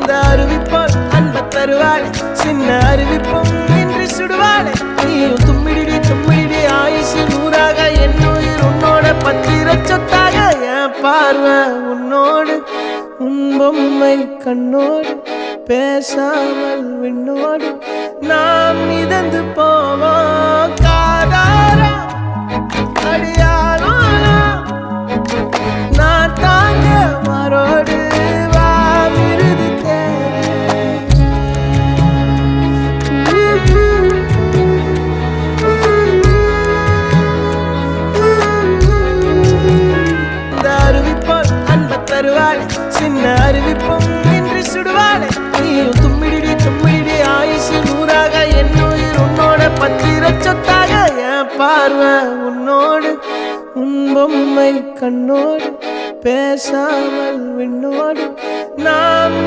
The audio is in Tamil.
இந்த அறிவிப்போல் அன்ப தருவாள் சின்ன அறிவிப்பும் இன்று சுடுவாள் நீயும் தும்மிடி ஆயுசு நூறாக என் உயிர் உன்னோட பத்திர சொத்தாக என் பார்வை உன்னோடு உன் பொம்மை கண்ணோடு பேசாமல் விண்ணோடு நாம் மிதந்து போவோம் காதாரா அடியாரோ நான் தாங்க மரோடு வா விருது இந்த அறிவிப்போல் அன்ப தருவாள் சின்ன அறிவிப்பும் இன்று சுடுவாள் நீயும் தும்மிடி ஆயுசு நூறாக என் உயிர் உன்னோட பத்திர சொத்தாக என் பார்வை உன்னோடு உன் பொம்மை கண்ணோடு பேசாமல் விண்ணோடு நாம்